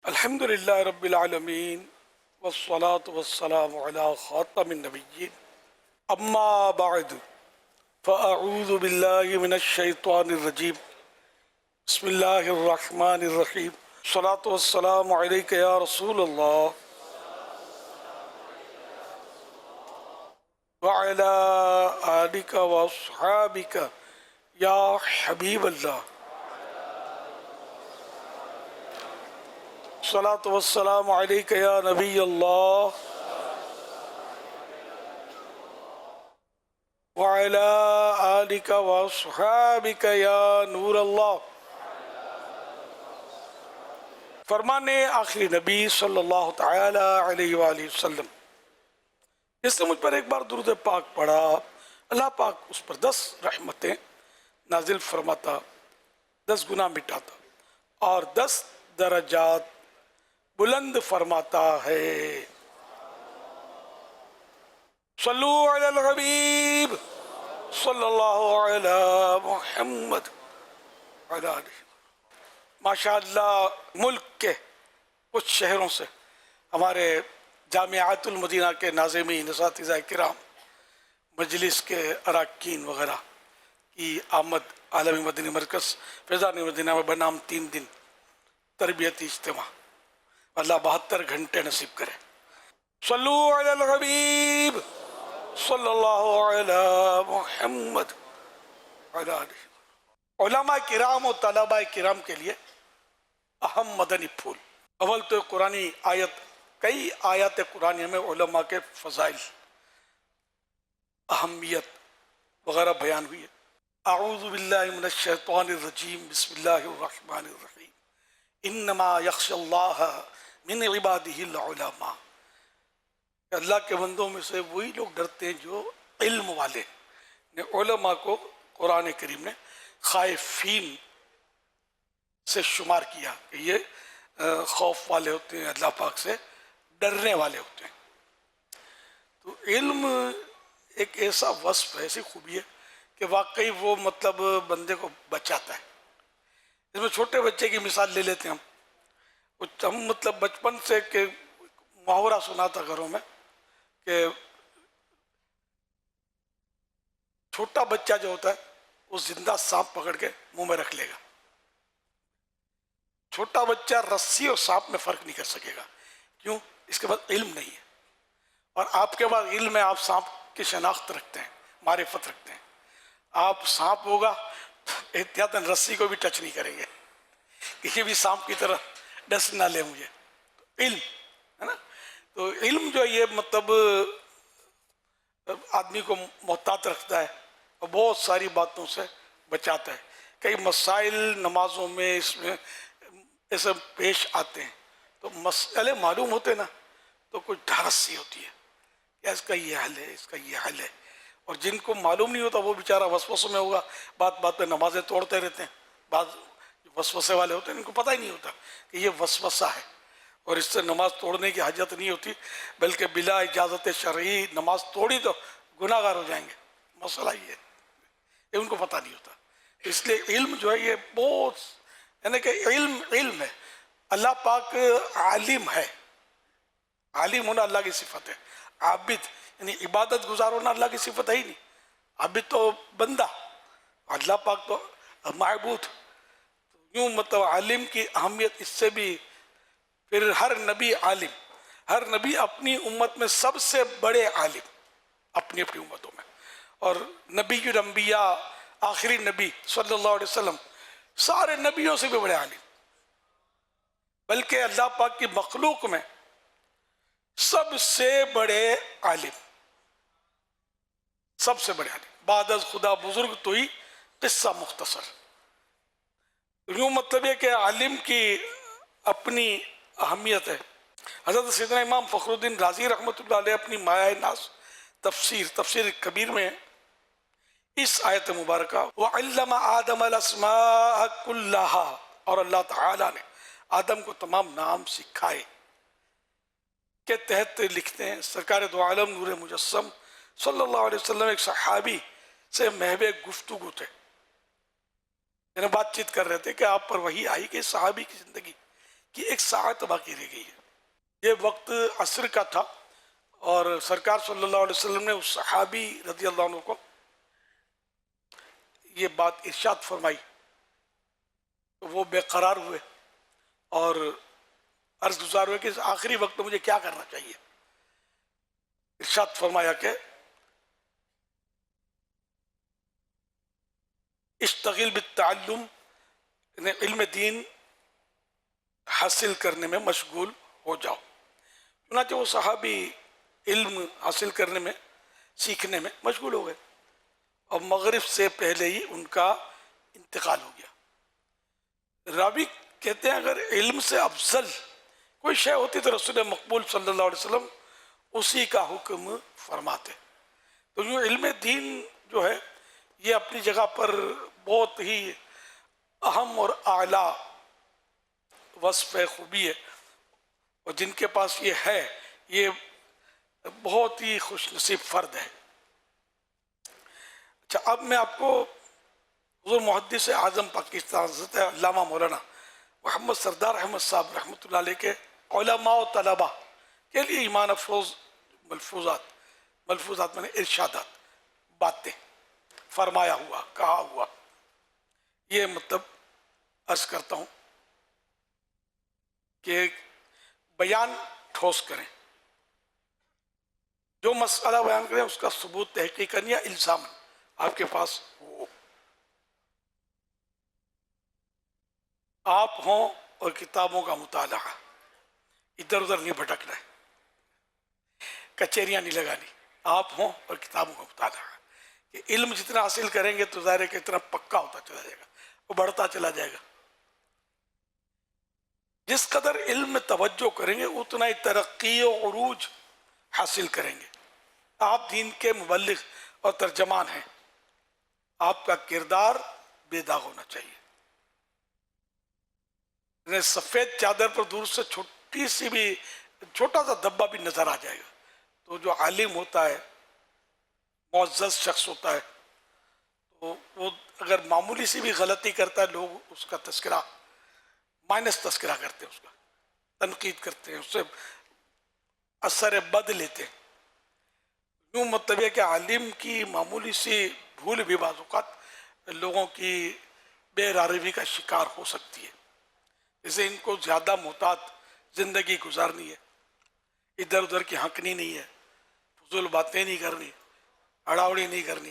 الحمد للہ رب العالمین والصلاة والسلام علی خاتم النبیین اما بعد فاعوذ باللہ من الشیطان الرجیم بسم اللہ الرحمن الرحیم الصلاة والسلام علیک یا رسول اللہ وعلی آلک واصحابک یا حبیب اللہ الصلاة والسلام علیک یا نبی اللہ وعلی آلک واصحابک یا نور اللہ۔ فرمان آخری نبی صلی اللہ تعالی علیہ وآلہ وسلم، جس نے مجھ پر ایک بار درود پاک پڑھا، اللہ پاک اس پر 10 رحمتیں نازل فرماتا، 10 گناہ مٹاتا اور 10 درجات بلند فرماتا ہے۔ صلو علی الحبیب صلی اللہ علی محمد علی آلہ۔ ماشاءاللہ ملک کے کچھ شہروں سے ہمارے جامعات المدینہ کے ناظمین، اساتذہ کرام، مجلس کے اراکین وغیرہ کی آمد عالمی مدنی مرکز فیضان مدینہ میں بنام 3 دن تربیتی اجتماع، اللہ 72 گھنٹے نصیب کرے۔ صلو علی الحبیب صلی اللہ علی محمد علی آلہ۔ علماء کرام و طلباء کرام کے لیے اہم مدنی پھول، اول تو قرآنی آیت، کئی آیات قرآنی میں علماء کے فضائل، اہمیت وغیرہ بیان ہوئی ہے۔ اعوذ باللہ من الشیطان الرجیم، بسم اللہ الرحمن الرحیم، انما یخشی اللہ من عبادہ العلماء۔ اللہ کے بندوں میں سے وہی لوگ ڈرتے ہیں جو علم والے نے۔ علماء کو قرآن کریم نے خائفین سے شمار کیا کہ یہ خوف والے ہوتے ہیں، اللہ پاک سے ڈرنے والے ہوتے ہیں۔ تو علم ایک ایسا وصف ہے، ایسی خوبی ہے کہ واقعی وہ مطلب بندے کو بچاتا ہے۔ اس میں چھوٹے بچے کی مثال لے لیتے ہیں ہم مطلب بچپن سے کہ محاورہ سنا تھا گھروں میں کہ چھوٹا بچہ جو ہوتا ہے وہ زندہ سانپ پکڑ کے منہ میں رکھ لے گا۔ چھوٹا بچہ رسی اور سانپ میں فرق نہیں کر سکے گا، کیوں؟ اس کے بعد علم نہیں ہے، اور آپ کے بعد علم ہے، آپ سانپ کی شناخت رکھتے ہیں، معرفت رکھتے ہیں۔ آپ سانپ ہوگا احتیاطاً رسی کو بھی ٹچ نہیں کریں گے کہ یہ بھی سانپ کی طرح ڈس نہ لے مجھے۔ علم ہے نا، تو علم جو ہے یہ مطلب آدمی کو محتاط رکھتا ہے اور بہت ساری باتوں سے بچاتا ہے۔ کئی مسائل نمازوں میں اس میں ایسے پیش آتے ہیں تو مسئلے معلوم ہوتے نا تو کچھ ڈھارس سی ہوتی ہے کہ اس کا یہ حل ہے، اس کا یہ حل ہے، اور جن کو معلوم نہیں ہوتا وہ بیچارہ وسوسوں میں ہوگا، بات بات پہ نمازیں توڑتے رہتے ہیں۔ بعض وسوسے والے ہوتے ہیں ان کو پتہ ہی نہیں ہوتا کہ یہ وسوسہ ہے، اور اس سے نماز توڑنے کی حاجت نہیں ہوتی، بلکہ بلا اجازت شرعی نماز توڑی تو گناہ گار ہو جائیں گے۔ مسئلہ یہ ہے، یہ ان کو پتہ نہیں ہوتا۔ اس لیے علم جو ہے یہ بہت، یعنی کہ علم ہے۔ اللہ پاک عالم ہے، عالم ہونا اللہ کی صفت ہے۔ عابد یعنی عبادت گزار ہونا اللہ کی صفت ہے ہی نہیں۔ عابد تو بندہ، اللہ پاک تو معبود۔ یوں مطلب عالم کی اہمیت اس سے بھی، پھر ہر نبی عالم، ہر نبی اپنی امت میں سب سے بڑے عالم اپنی اپنی امتوں میں، اور نبی الانبیاء آخری نبی صلی اللہ علیہ وسلم سارے نبیوں سے بھی بڑے عالم، بلکہ اللہ پاک کی مخلوق میں سب سے بڑے عالم، سب سے بڑے عالم، بعد از خدا بزرگ تو ہی قصہ مختصر۔ یوں مطلب یہ کہ عالم کی اپنی اہمیت ہے۔ حضرت سیدنا امام فخر الدین رازی رحمۃ اللہ علیہ اپنی مایہ ناز تفسیر کبیر میں اس آیت مبارکہ وَعَلَّمَ آدَمَ الْأَسْمَاءَ كُلَّهَا، اور اللہ تعالیٰ نے آدم کو تمام نام سکھائے کے تحت لکھتے ہیں سرکار دو عالم نور مجسم صلی اللہ علیہ وسلم ایک صحابی سے محو گفتگو تھے، یعنی بات چیت کر رہے تھے کہ آپ پر وحی آئی کہ صحابی کی زندگی کہ ایک ساعت باقی رہ گئی ہے۔ یہ وقت عصر کا تھا اور سرکار صلی اللہ علیہ وسلم نے اس صحابی رضی اللہ عنہ کو یہ بات ارشاد فرمائی تو وہ بے قرار ہوئے اور عرض گزار ہوئے کہ اس آخری وقت میں مجھے کیا کرنا چاہیے۔ ارشاد فرمایا کہ اشتغل بالتعلم، علم دین حاصل کرنے میں مشغول ہو جاؤ۔ چنانچہ وہ صحابی علم حاصل کرنے میں، سیکھنے میں مشغول ہو گئے اور مغرب سے پہلے ہی ان کا انتقال ہو گیا۔ راوی کہتے ہیں اگر علم سے افضل کوئی شے ہوتی تو رسول مقبول صلی اللہ علیہ وسلم اسی کا حکم فرماتے۔ تو یوں علم دین جو ہے یہ اپنی جگہ پر بہت ہی اہم اور اعلیٰ وصف خوبی ہے، اور جن کے پاس یہ ہے یہ بہت ہی خوش نصیب فرد ہے۔ اچھا، اب میں آپ کو حضور محدث اعظم پاکستان حضرت علامہ مولانا محمد سردار احمد صاحب رحمۃ اللہ علیہ کے علماء و طلباء کے لیے ایمان افروز ملفوظات میں نے ارشادات، باتیں، فرمایا ہوا، کہا ہوا، یہ مطلب عرض کرتا ہوں کہ بیان ٹھوس کریں، جو مسئلہ بیان کریں اس کا ثبوت تحقیقاً یا الزام آپ کے پاس ہو، آپ ہوں اور کتابوں کا مطالعہ، ادھر ادھر نہیں بھٹکنا ہے، کچہریاں نہیں لگانی، آپ ہوں اور کتابوں کا مطالعہ۔ کہ علم جتنا حاصل کریں گے تو ظاہر ہے کہ اتنا پکا ہوتا چلا جائے گا، وہ بڑھتا چلا جائے گا۔ جس قدر علم میں توجہ کریں گے اتنا ہی ترقی و عروج حاصل کریں گے۔ آپ دین کے مبلغ اور ترجمان ہیں، آپ کا کردار بے داغ ہونا چاہیے۔ سفید چادر پر دور سے چھوٹا سا دھبا بھی نظر آ جائے گا، تو جو عالم ہوتا ہے، معزز شخص ہوتا ہے، تو وہ اگر معمولی سی بھی غلطی کرتا ہے لوگ اس کا تذکرہ، مائنس تذکرہ کرتے ہیں، اس کا تنقید کرتے ہیں، اس سے اثر بد لیتے ہیں۔ یوں مطلب ہے کہ عالم کی معمولی سی بھول بھی بعض اوقات لوگوں کی بے راروی کا شکار ہو سکتی ہے۔ جیسے ان کو زیادہ محتاط زندگی گزارنی ہے، ادھر ادھر کی ہنکنی نہیں ہے، فضول باتیں نہیں کرنی، اڑاوڑی نہیں کرنی،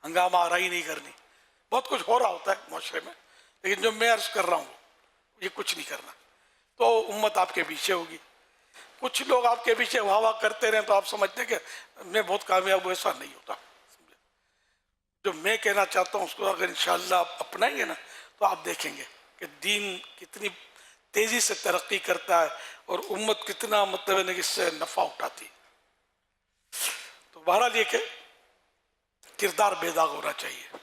ہنگامہ آرائی نہیں کرنی۔ بہت کچھ ہو رہا ہوتا ہے معاشرے میں، لیکن جو میں عرض کر رہا ہوں یہ کچھ نہیں کرنا، تو امت آپ کے پیچھے ہوگی۔ کچھ لوگ آپ کے پیچھے واہ واہ کرتے رہیں تو آپ سمجھتے ہیں کہ میں بہت کامیاب ہوں، ایسا نہیں ہوتا۔ جو میں کہنا چاہتا ہوں اس کو اگر انشاءاللہ آپ اپنائیں گے نا تو آپ دیکھیں گے کہ دین کتنی تیزی سے ترقی کرتا ہے اور امت کتنا مطلب ہے کہ اس سے نفع اٹھاتی۔ تو بہرحال یہ کہ کردار بے داغ ہونا چاہیے،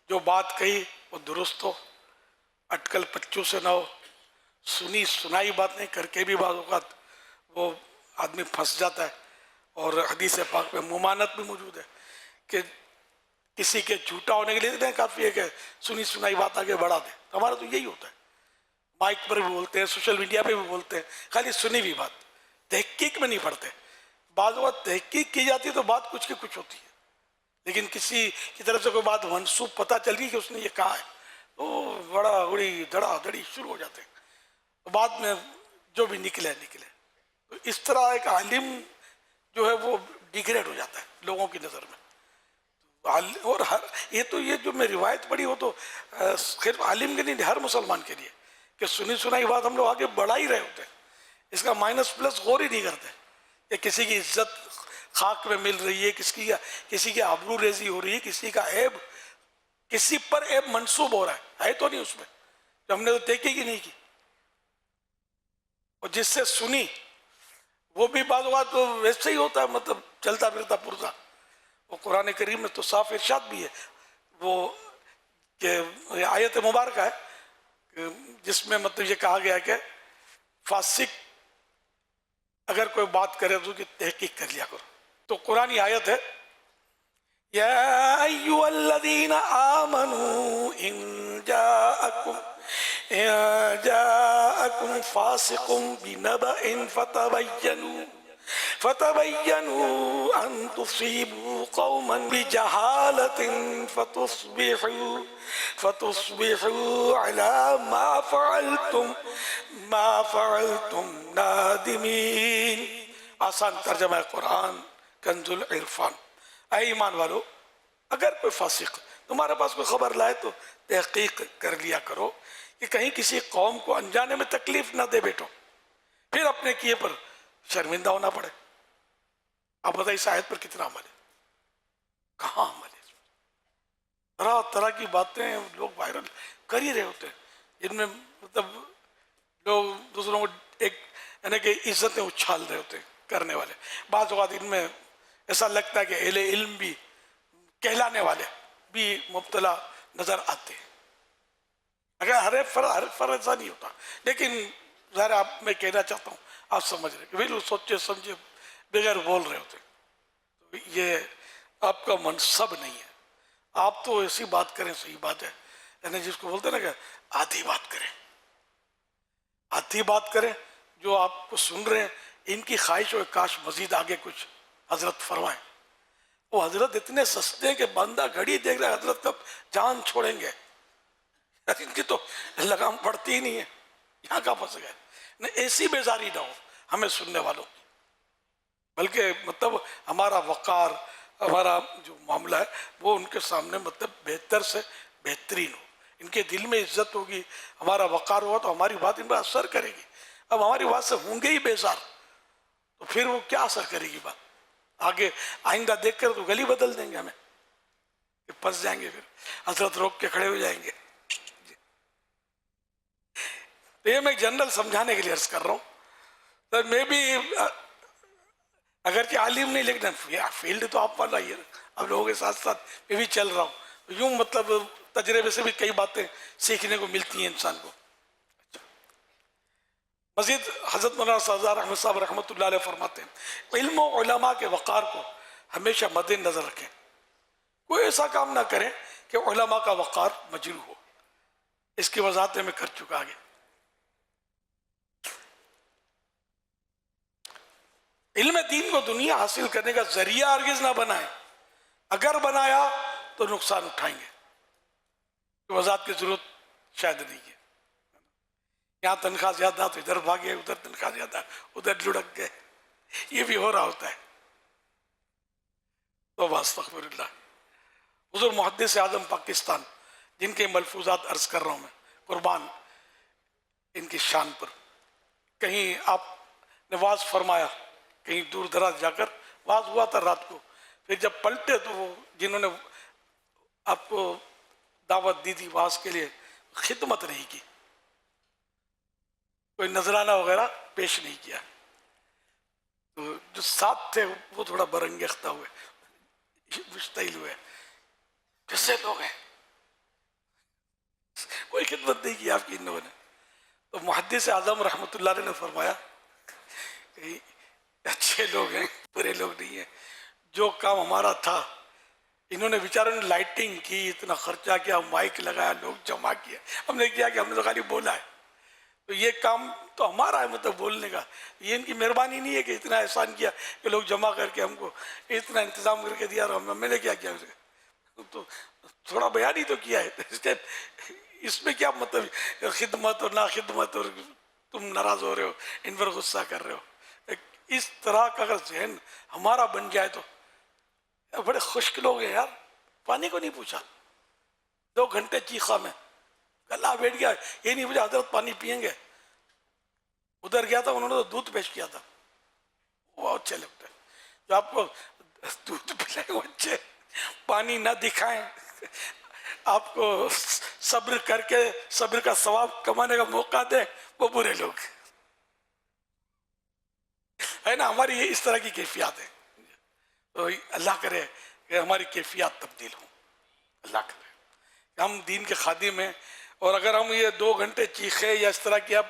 جو بات کہی وہ درست ہو، اٹکل پچو سے نہ ہو، سنی سنائی بات نہیں کر کے بھی بعض اوقات وہ آدمی پھنس جاتا ہے۔ اور حدیث پاک میں ممانت بھی موجود ہے کہ کسی کے جھوٹا ہونے کے لیے کافی ہے کہ سنی سنائی بات آگے بڑھا دے۔ ہمارا تو یہی ہوتا ہے، مائک پر بھی بولتے ہیں، سوشل میڈیا پہ بھی بولتے ہیں، خالی سنی ہوئی بات، تحقیق میں نہیں پڑھتے۔ بعض اوقات تحقیق کی جاتی ہے تو بات کچھ کی کچھ ہوتی ہے، لیکن کسی کی طرف سے کوئی بات منسوب پتہ چل گئی کہ اس نے یہ کہا ہے تو بڑا بڑی دھڑا دھڑی شروع ہو جاتے ہیں، بعد میں جو بھی نکلے۔ تو اس طرح ایک عالم جو ہے وہ ڈیگریڈ ہو جاتا ہے لوگوں کی نظر میں۔ اور یہ جو میں روایت پڑھی وہ تو صرف عالم کے نہیں، ہر مسلمان کے لیے، کہ سنی سنائی بات ہم لوگ آگے بڑھا ہی رہے ہوتے ہیں، اس کا مائنس پلس غور ہی نہیں کرتے کہ کسی کی عزت خاک میں مل رہی ہے، کسی کی آبرو ریزی ہو رہی ہے، کسی کا عیب، کسی پر عیب منسوب ہو رہا ہے تو نہیں اس میں، جو ہم نے تو تحقیق ہی نہیں کی۔ اور جس سے سنی وہ بھی بعض اوقات تو ویسے ہی ہوتا ہے، مطلب چلتا پھرتا پرزا۔ وہ قرآن کریم میں تو صاف ارشاد بھی ہے، وہ کہ آیت مبارکہ ہے جس میں مطلب یہ کہا گیا کہ فاسق اگر کوئی بات کرے تو اس کی تحقیق کر لیا کرو۔ تو قرآن آیت ہے، یا ایھا الذین آمنوا ان جاءکم جاءکم فاسق بنبأ فتبینوا ان تصیبوا قوما بجہالت فتصبحوا على ما فعلتم نادمین. آسان ترجمہ قرآن کنز العرفان. اے ایمان والو، اگر کوئی فاسق تمہارے پاس کوئی خبر لائے تو تحقیق کر لیا کرو کہ کہیں کسی قوم کو انجانے میں تکلیف نہ دے بیٹھو، پھر اپنے کیے پر شرمندہ ہونا پڑے. آپ بتائیے اس آیت پر کتنا عمل ہے؟ کہاں عمل ہے؟ طرح طرح کی باتیں لوگ وائرل کر ہی رہے ہوتے ہیں، جن میں مطلب لوگ دوسروں کو ایک یعنی کہ عزتیں اچھال رہے ہوتے ہیں کرنے والے. بعض اوقات ان میں ایسا لگتا ہے کہ اہل علم بھی کہلانے والے بھی مبتلا نظر آتے ہیں. اگر ہر فرد ایسا نہیں ہوتا، لیکن ظاہر آپ میں کہنا چاہتا ہوں آپ سمجھ رہے کہ وہ سوچے سمجھے بغیر بول رہے ہوتے. تو یہ آپ کا منصب نہیں ہے. آپ تو ایسی بات کریں، صحیح بات ہے، یعنی جس کو بولتے ہیں نا کہ آدھی بات کریں، آدھی بات کریں. جو آپ کو سن رہے ہیں ان کی خواہش ہو کاش مزید آگے کچھ حضرت فرمائیں. وہ حضرت اتنے سستے ہیں کہ بندہ گھڑی دیکھ رہا ہے حضرت کب جان چھوڑیں گے. ان کی تو لگام پڑتی ہی نہیں ہے، یہاں کا پھنس گئے. ایسی بیزاری نہ ہو ہمیں سننے والوں کی، بلکہ مطلب ہمارا وقار، ہمارا جو معاملہ ہے وہ ان کے سامنے مطلب بہتر سے بہترین ہو. ان کے دل میں عزت ہوگی، ہمارا وقار ہوگا تو ہماری بات ان پر اثر کرے گی. اب ہماری بات سے ہوں گے ہی بیزار تو پھر وہ کیا اثر کرے گی بات؟ آگے آئندہ دیکھ کر تو گلی بدل دیں گے، ہمیں پھنس جائیں گے، پھر حضرت روک کے کھڑے ہو جائیں گے. تو یہ میں جنرل سمجھانے کے لیے عرض کر رہا ہوں. تو میں بھی اگرچہ عالم نہیں، لیکن فیلڈ تو آپ والا ہی ہے. اب لوگوں کے ساتھ ساتھ میں بھی چل رہا ہوں، یوں مطلب تجربے سے بھی کئی باتیں سیکھنے کو ملتی ہیں انسان کو. مزید حضرت مولانا سردار احمد صاحب رحمۃ اللہ علیہ فرماتے ہیں علم و علماء کے وقار کو ہمیشہ مد نظر رکھیں. کوئی ایسا کام نہ کریں کہ علماء کا وقار مجروح ہو. اس کی وضاحت میں کر چکا آگے. علم دین کو دنیا حاصل کرنے کا ذریعہ ہرگز نہ بنائیں. اگر بنایا تو نقصان اٹھائیں گے. وضاحت کی ضرورت شاید نہیں ہے. یہاں تنخواہ زیادہ تو ادھر بھاگے، ادھر تنخواہ زیادہ ادھر لڑک گئے. یہ بھی ہو رہا ہوتا ہے. تو استغفر اللہ. حضور محدث اعظم پاکستان جن کے ملفوظات عرض کر رہا ہوں میں، قربان ان کی شان پر. کہیں آپ نے واز فرمایا، کہیں دور دراز جا کر واز ہوا تھا رات کو. پھر جب پلٹے تو وہ جنہوں نے آپ کو دعوت دی تھی واز کے لیے خدمت نہیں کی، کوئی نذرانہ وغیرہ پیش نہیں کیا. تو جو ساتھ تھے وہ تھوڑا برنگیختہ ہوئے، مشتعل ہوئے. کیسے لوگ ہیں، کوئی خدمت نہیں کی آپ کی انہوں نے. تو محدث اعظم رحمۃ اللہ علیہ نے فرمایا کہ اچھے لوگ ہیں، برے لوگ نہیں ہیں. جو کام ہمارا تھا انہوں نے بیچاروں نے لائٹنگ کی، اتنا خرچہ کیا، مائک لگایا، لوگ جمع کیا. ہم نے کیا کہ ہم نے تو خالی بولا ہے. تو یہ کام تو ہمارا ہے مطلب بولنے کا. یہ ان کی مہربانی نہیں ہے کہ اتنا احسان کیا کہ لوگ جمع کر کے ہم کو اتنا انتظام کر کے دیا. اور میں نے کیا کیا تو تھوڑا بیان ہی تو کیا ہے. اس میں کیا مطلب خدمت اور نا خدمت اور تم ناراض ہو رہے ہو، ان پر غصہ کر رہے ہو. اس طرح کا اگر ذہن ہمارا بن جائے تو بڑے خشک لوگ ہیں یار. پانی کو نہیں پوچھا، 2 گھنٹے چیخا میں گلا بیٹھ گیا. یہ نہیں پوچھا حضرت پانی پئیں گے. ادھر گیا تھا انہوں نے تو دودھ پیش کیا تھا، وہ اچھے لگتے ہیں. جو آپ کو دودھ پلائیں وہ اچھے، پانی نہ دکھائیں، آپ کو صبر کر کے صبر کا ثواب کمانے کا موقع دیں، وہ برے لوگ ہے نا. ہماری یہ اس طرح کی کیفیات ہے. تو اللہ کرے کہ ہماری کیفیات تبدیل ہوں. اللہ کرے کہ ہم دین کے خادم ہیں. اور اگر ہم یہ 2 گھنٹے چیخے یا اس طرح کی اب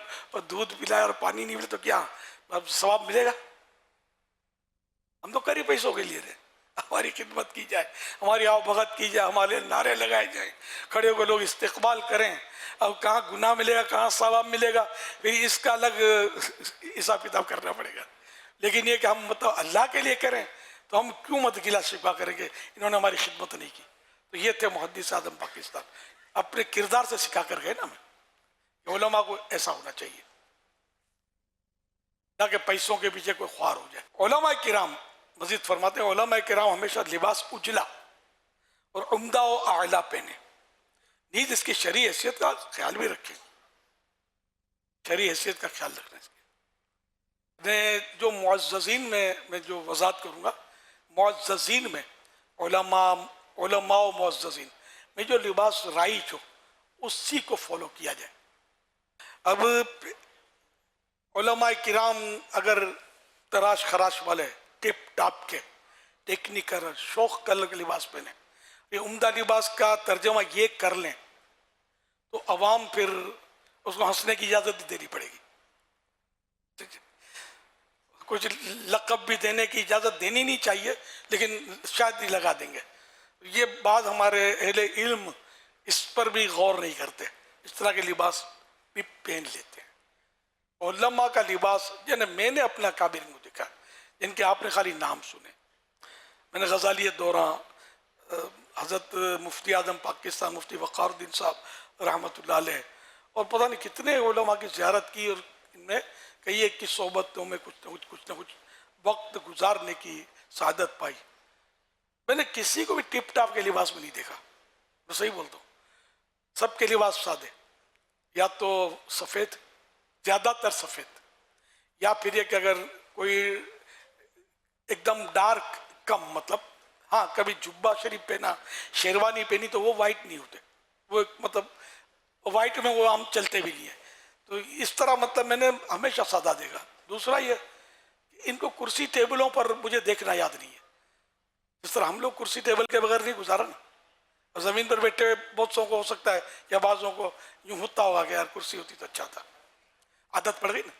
دودھ پلائے اور پانی نہیں ملے تو کیا اب ثواب ملے گا؟ ہم تو کری پیسوں کے لیے رہے. ہماری خدمت کی جائے، ہماری آؤ بھگت کی جائے، ہمارے نعرے لگائے جائیں، کھڑے ہو کے لوگ استقبال کریں. اب کہاں گناہ ملے گا، کہاں ثواب ملے گا، پھر اس کا الگ حساب کتاب کرنا پڑے گا. لیکن یہ کہ ہم مطلب اللہ کے لیے کریں تو ہم کیوں گلا شکوہ کریں گے انہوں نے ہماری خدمت نہیں کی. تو یہ تھے محدث اعظم پاکستان، اپنے کردار سے سکھا کر گئے نا ہمیں کہ علماء کو ایسا ہونا چاہیے، تاکہ پیسوں کے پیچھے کوئی خوار ہو جائے. علماء کرام مزید فرماتے ہیں علماء کرام ہمیشہ لباس اجلا اور عمدہ و اعلیٰ پہنے، نیز اس کی شرعی حیثیت کا خیال بھی رکھیں. شرعی حیثیت کا خیال رکھنا اس کی. جو معززین میں جو وضاحت کروں گا، معززین میں علماء و معززین میں جو لباس رائج ہو اسی کو فالو کیا جائے. اب علماء کرام اگر تراش خراش والے ٹپ ٹاپ کے ٹیکنیکل شوق کلر کے لباس پہنے، یہ عمدہ لباس کا ترجمہ یہ کر لیں تو عوام پھر اس کو ہنسنے کی اجازت دینی پڑے گی. کچھ لقب بھی دینے کی اجازت دینی نہیں چاہیے لیکن شاید ہی لگا دیں گے. یہ بعض ہمارے اہل علم اس پر بھی غور نہیں کرتے، اس طرح کے لباس بھی پہن لیتے ہیں. علماء کا لباس میں نے اپنا کابر میں دیکھا، جن کے آپ نے خالی نام سنے. میں نے غزالی دورہ، حضرت مفتی اعظم پاکستان مفتی وقار الدین صاحب رحمۃ اللہ علیہ، اور پتہ نہیں کتنے علماء کی زیارت کی، اور ان میں کئی ایک کی صحبتوں میں کچھ نہ کچھ وقت گزارنے کی سعادت پائی. میں نے کسی کو بھی ٹپ ٹاپ کے لباس میں نہیں دیکھا، میں صحیح بولتا ہوں. سب کے لباس سادے، یا تو سفید، زیادہ تر سفید، یا پھر یہ کہ اگر کوئی ایک دم ڈارک کم، مطلب ہاں کبھی جبہ شریف پہنا، شیروانی پہنی تو وہ وائٹ نہیں ہوتے، وہ مطلب وائٹ میں وہ عام چلتے بھی نہیں ہیں. تو اس طرح مطلب میں نے ہمیشہ سادہ دیکھا. دوسرا یہ کہ ان کو کرسی ٹیبلوں پر مجھے دیکھنا یاد نہیں ہے. جس طرح ہم لوگ کرسی ٹیبل کے بغیر نہیں گزارا نا، اور زمین پر بیٹھے بہت سو کو ہو سکتا ہے یا بعضوں کو یوں ہوتا ہوگا کہ یار کرسی ہوتی تو اچھا تھا، عادت پڑ گئی نا.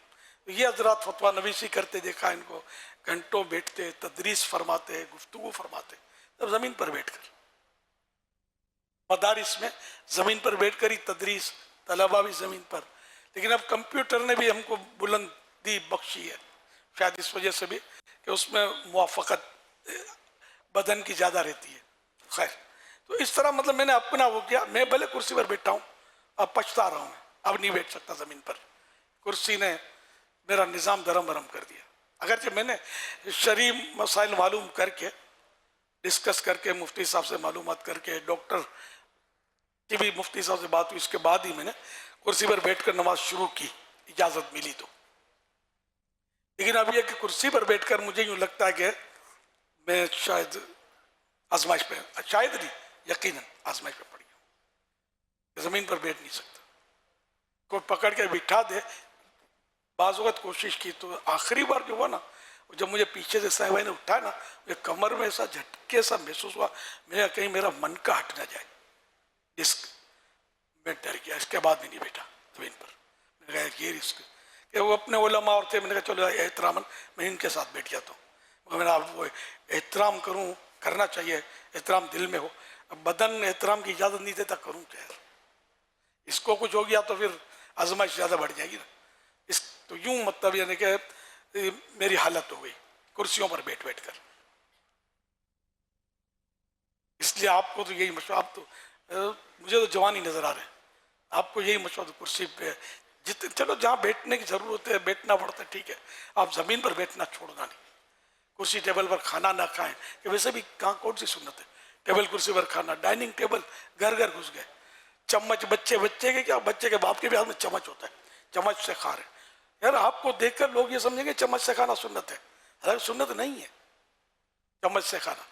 یہ حضرات فتویٰ نویسی کرتے دیکھا ان کو، گھنٹوں بیٹھتے، تدریس فرماتے، گفتگو فرماتے، تب زمین پر بیٹھ کر، مدارس میں زمین پر بیٹھ کر ہی تدریس، طلبہ بھی زمین پر. لیکن اب کمپیوٹر نے بھی ہم کو بلندی بخشی ہے، شاید اس وجہ سے بھی کہ اس میں موافقت بدن کی زیادہ رہتی ہے. خیر، تو اس طرح مطلب میں نے اپنا وہ کیا. میں بھلے کرسی پر بیٹھا ہوں، اب پچھتا رہا ہوں، اب نہیں بیٹھ سکتا زمین پر. کرسی نے میرا نظام درم برم کر دیا. اگرچہ میں نے شرعی مسائل معلوم کر کے، ڈسکس کر کے، مفتی صاحب سے معلومات کر کے، ڈاکٹر کی بھی مفتی صاحب سے بات ہوئی، اس کے بعد ہی میں نے کرسی پر بیٹھ کر نماز شروع کی، اجازت ملی تو. لیکن اب یہ کہ کرسی پر بیٹھ کر مجھے یوں لگتا ہے کہ میں شاید آزمائش پہ، شاید نہیں یقیناً آزمائش پہ پڑی ہوں، زمین پر بیٹھ نہیں سکتا. کوئی پکڑ کے بٹھا دے، بعض وقت کوشش کی تو آخری بار جو ہوا نا، جب مجھے پیچھے سے صاحب نے اٹھا نا، یہ کمر میں ایسا جھٹکے سا محسوس ہوا، میرا کہیں میرا من کا ہٹ نہ جائے ڈسک. میں ڈر گیا، اس کے بعد میں نہیں بیٹھا زمین پر. میں نے کہا یہ رسک کہ وہ اپنے علماء اور تھے، میں نے کہا چلو احترام میں ان کے ساتھ بیٹھ جاتا ہوں. میں نے اب وہ احترام کروں، کرنا چاہیے، احترام دل میں ہو. اب بدن احترام کی اجازت نہیں دیتا، کروں کیا؟ اس کو کچھ ہو گیا تو پھر آزمائش زیادہ بڑھ جائے گی نا. اس تو یوں مطلب یعنی کہ میری حالت ہو گئی کرسیوں پر بیٹھ بیٹھ کر. اس لیے آپ کو تو یہی مشورہ، آپ تو مجھے تو جوان ہی نظر آ رہے ہیں، آپ کو یہی مشورہ کرسی پہ چلو جہاں بیٹھنے کی ضرورت ہے بیٹھنا پڑتا ہے ٹھیک ہے، آپ زمین پر بیٹھنا چھوڑنا نہیں. کرسی ٹیبل پر کھانا نہ کھائیں، کہ ویسے بھی کہاں کون سی سنت ہے ٹیبل کرسی پر کھانا. ڈائننگ ٹیبل گھر گھر گھس گئے. چمچ بچے کے کیا، بچے کے باپ کے بھی ہاتھ میں چمچ ہوتا ہے، چمچ سے کھا رہے ہیں. یار آپ کو دیکھ کر لوگ یہ سمجھیں گے چمچ سے کھانا سنت ہے، حالانکہ سنت نہیں ہے. چمچ سے کھانا،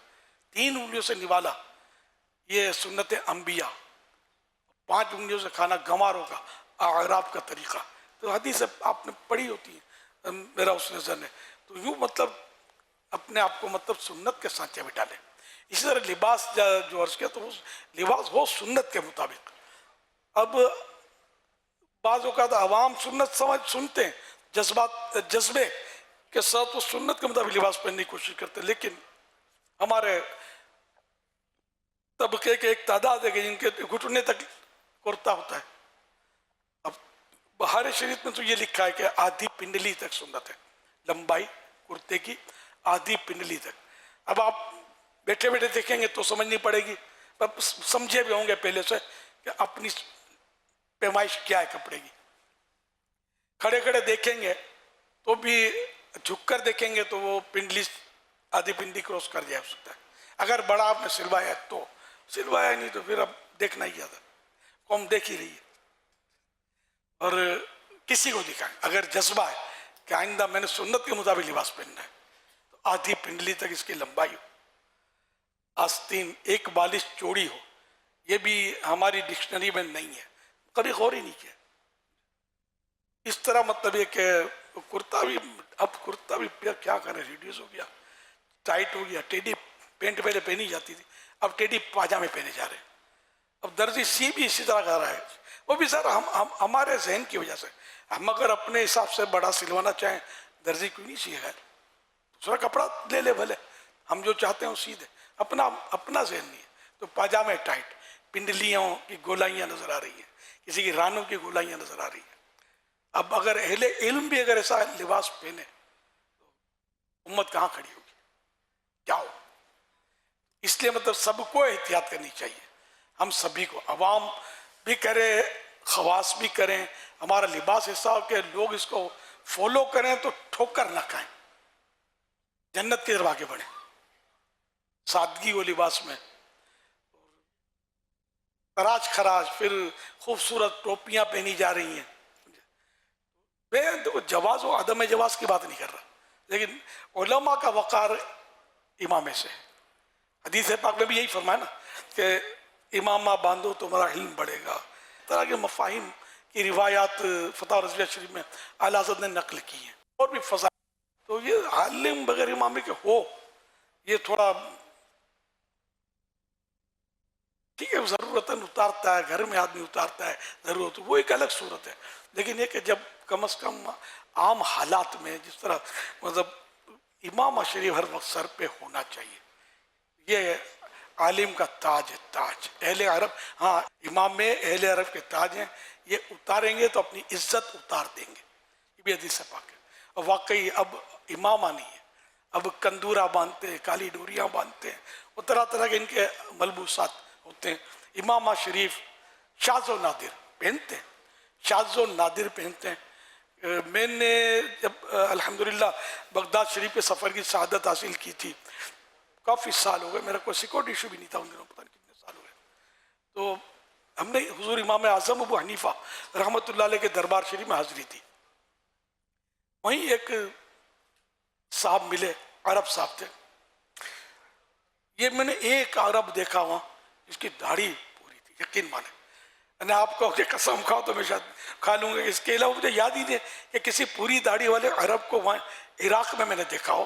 3 انگلیوں سے نوالا، یہ سنت انبیاء. 5 انگلیوں سے کھانا گنواروں کا، اعراب کا طریقہ. تو حدیث آپ نے پڑھی ہوتی ہے، میرا اس نظر نے. تو یوں مطلب اپنے آپ کو مطلب سنت کے سانچے میں ڈالیں. اسی طرح لباس جو عرض کیا تو لباس ہو سنت کے مطابق. اب بعض اوقات عوام سنت سنتے ہیں، جذبے کے ساتھ وہ سنت کے مطابق لباس پہننے کی کوشش کرتے ہیں. لیکن ہمارے طبقے کے ایک تعداد ہے کہ جن کے گھٹنے تک کرتا ہوتا ہے. اب بہار شریف میں تو یہ لکھا ہے کہ آدھی پنڈلی تک سنت ہے، لمبائی کرتے کی آدھی پنڈلی تک. اب آپ بیٹھے بیٹھے دیکھیں گے تو سمجھ نہیں پڑے گی، پر سمجھے بھی ہوں گے پہلے سے کہ اپنی پیمائش کیا ہے کپڑے کی. کھڑے کھڑے دیکھیں گے تو بھی جھک کر دیکھیں گے تو وہ پنڈلی آدھی پنڈلی کراس کر جائے ہو سکتا ہے. اگر بڑا آپ نے سلوایا تو سلوایا، نہیں تو پھر اب دیکھنا ہی زیادہ قوم دیکھ ہی رہی ہے. اور کسی کو دکھائیں اگر جذبہ ہے کہ آئندہ میں نے سنت کے مطابق لباس پہننا ہے تو آدھی پنڈلی تک اس کی لمبائی ہو، آستین ایک بالش چوڑی ہو. یہ بھی ہماری ڈکشنری میں نہیں ہے، کبھی غور ہی نہیں کیا. اس طرح مطلب یہ کہ کرتا بھی، اب کرتا بھی کیا کریں، ریڈیوس ہو گیا، ٹائٹ ہو گیا. ٹیڈی پینٹ پہلے پہنی جاتی تھی، اب ٹیڈی پاجامے پہنے جا رہے ہیں. اب درزی سی بھی اسی طرح کر رہا ہے. وہ بھی سر ہمارے ذہن کی وجہ سے. ہم اگر اپنے حساب سے بڑا سلوانا چاہیں درزی کیوں نہیں سی ہے، دوسرا کپڑا لے لے بھلے، ہم جو چاہتے ہیں وہ سی دے. اپنا ذہن نہیں ہے تو پاجامے ٹائٹ، پنڈلیوں کی گولائیاں نظر آ رہی ہیں، کسی کی رانوں کی گولائیاں نظر آ رہی ہیں. اب اگر اہل علم بھی اگر ایسا لباس پہنے تو امت کہاں کھڑی ہوگی، کیا ہو. اس لیے مطلب سب کو احتیاط کرنی چاہیے، ہم سبھی کو، عوام بھی کرے، خواص بھی کریں. ہمارا لباس ایسا ہو کہ لوگ اس کو فالو کریں تو ٹھوکر نہ کھائیں، جنت کی طرف آگے بڑھیں. سادگی و لباس میں تراج خراج، پھر خوبصورت ٹوپیاں پہنی جا رہی ہیں. میں جواز و عدم جواز کی بات نہیں کر رہا، لیکن علماء کا وقار امامے سے. حدیث پاک میں بھی یہی فرمایا نا کہ امامہ باندھو تمہارا علم بڑھے گا. طرح کے مفاہیم کی روایات فتح رضویہ شریف میں اعلیٰ حضرت نے نقل کی ہیں. اور بھی فضائل، تو یہ عالم بغیر امامے کے ہو، یہ تھوڑا ٹھیک ہے، ضرورتاً اتارتا ہے، گھر میں آدمی اتارتا ہے ضرورت، وہ ایک الگ صورت ہے. لیکن یہ کہ جب کم از کم عام حالات میں جس طرح مطلب امام شریف ہر وقت سر پہ ہونا چاہیے. یہ عالم کا تاج ہے، تاج اہل عرب. ہاں امام میں اہل عرب کے تاج ہیں، یہ اتاریں گے تو اپنی عزت اتار دیں گے. یہ بھی حدیث پاک ہے. اور واقعی اب امامہ نہیں ہے، اب کندورہ باندھتے ہیں، کالی ڈوریاں باندھتے ہیں، وہ طرح طرح کے ان کے ملبوسات ہوتے ہیں. امامہ شریف شاذ و نادر پہنتے ہیں، شاذ و نادر پہنتے ہیں. میں نے جب الحمدللہ بغداد شریف کے سفر کی سعادت حاصل کی تھی، کافی سال ہو گئے، میرا کوئی سیکورٹی ایشو بھی نہیں تھا ان دنوں، پتہ نہیں کتنے سال ہو گئے. تو ہم نے حضور امام اعظم ابو حنیفہ رحمۃ اللہ علیہ کے دربار شریف میں حاضری تھی. وہیں ایک صاحب ملے، عرب صاحب تھے. یہ میں نے ایک عرب دیکھا وہاں جس کی داڑھی پوری تھی، یقین مانے. میں آپ کو کہ قسم کھاؤ تو میں شاید کھا لوں گا. اس کے علاوہ مجھے یاد ہی نہیں کہ کسی پوری داڑھی والے عرب کو وہاں عراق میں نے دیکھا ہو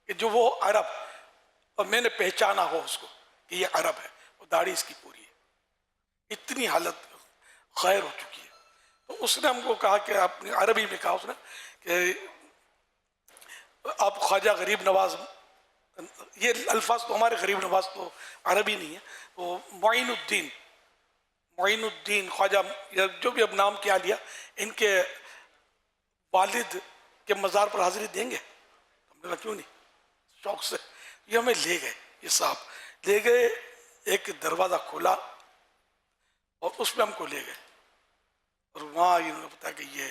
کہ جو وہ عرب، اور میں نے پہچانا ہو اس کو کہ یہ عرب ہے، وہ داڑھی اس کی پوری ہے. اتنی حالت خیر ہو چکی ہے. تو اس نے ہم کو کہا کہ اپنی عربی میں کہا اس نے کہ آپ خواجہ غریب نواز، یہ الفاظ تو ہمارے غریب نواز تو عربی نہیں ہے، وہ معین الدین خواجہ، جو بھی اب نام کیا لیا، ان کے والد کے مزار پر حاضری دیں گے؟ ہم نے کہا کیوں نہیں، شوق سے. یہ ہمیں لے گئے، یہ صاحب لے گئے، ایک دروازہ کھولا اور اس میں ہم کو لے گئے. اور وہاں انہوں نے بتایا کہ یہ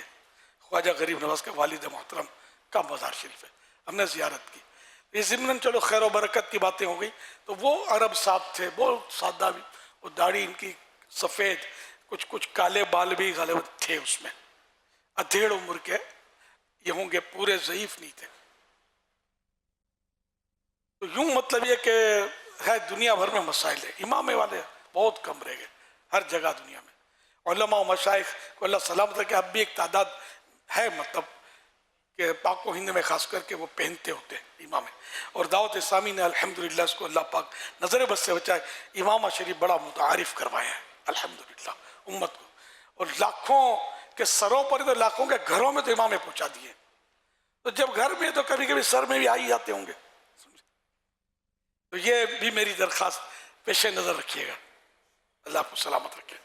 خواجہ غریب نواز کا والد محترم کا مزار شریف ہے. ہم نے زیارت کی. یہ ضمن چلو خیر و برکت کی باتیں ہو گئی. تو وہ عرب صاحب تھے، بہت سادہ بھی، وہ داڑھی ان کی سفید، کچھ کالے بال بھی غالباً تھے اس میں، ادھیڑ عمر کے یہ ہوں گے، پورے ضعیف نہیں تھے. تو یوں مطلب یہ کہ ہے دنیا بھر میں مسائل ہے، امامے والے بہت کم رہ گئے ہر جگہ دنیا میں. علماء و مشائخ کو اللہ سلامت ہے کہ اب بھی ایک تعداد ہے، مطلب کہ پاک و ہند میں خاص کر کے وہ پہنتے ہوتے ہیں امامے. اور دعوت اسلامی نے الحمدللہ اس کو اللہ پاک نظر بد سے بچائے، امامہ شریف بڑا متعارف کروایا ہے الحمدللہ امت کو. اور لاکھوں کے سروں پر، تو لاکھوں کے گھروں میں تو امامے پہنچا دیے. تو جب گھر میں تو کبھی کبھی سر میں بھی آ ہی جاتے ہوں گے. تو یہ بھی میری درخواست پیش نظر رکھیے گا. اللہ آپ کو سلامت رکھے.